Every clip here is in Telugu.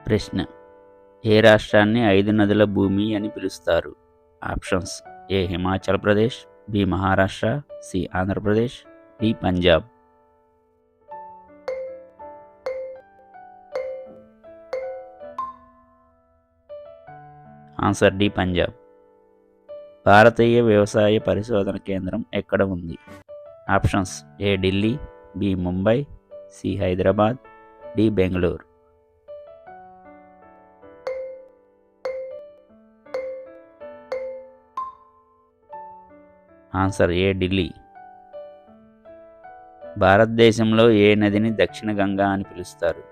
ప్రశ్న: ఏ రాష్ట్రాన్ని 5 నదుల భూమి అని పిలుస్తారు? Options: A Himachal Pradesh, B Maharashtra, C Andhra Pradesh, D Punjab. Answer D Punjab. భారతీయ వ్యవసాయ పరిశోధన కేంద్రం ఎక్కడ ఉంది? Options: A Delhi, B Mumbai, C Hyderabad, D Bengaluru. Answer A Delhi. భారతదేశంలో ఏ నదిని దక్షిణ గంగా అని పిలుస్తారు?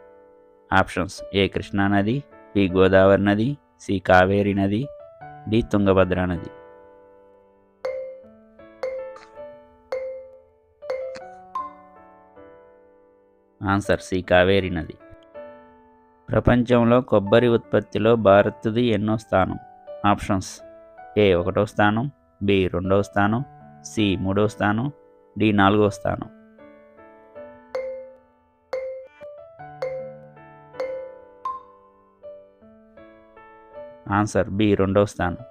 ఆప్షన్స్: ఏ కృష్ణా నది, బి గోదావరి నది, సి కావేరి నది, డి తుంగభద్ర నది. ఆన్సర్ సి కావేరి నది. ప్రపంచంలో కొబ్బరి ఉత్పత్తిలో భారత్ది ఎన్నో స్థానం? ఆప్షన్స్: ఏ 1వ స్థానం, బి 2వ స్థానం, సి 3వ స్థానం, డి 4వ స్థానం. ఆన్సర్ బి 2వ స్థానం.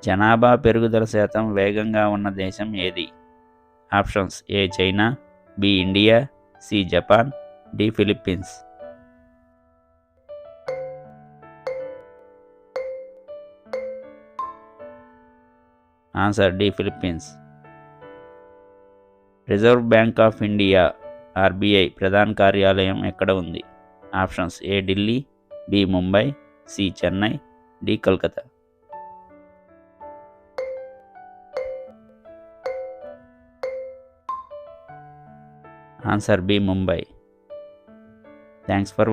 జనాభా పెరుగుదల శాతం వేగంగా ఉన్న దేశం ఏది? Options: A China, B India, C Japan, D Philippines. Answer D Philippines. Reserve Bank of India RBI ప్రధాన కార్యాలయం ఎక్కడ ఉంది? Options: A Delhi, B Mumbai, C Chennai, D Calcutta. Answer B Mumbai. Thanks for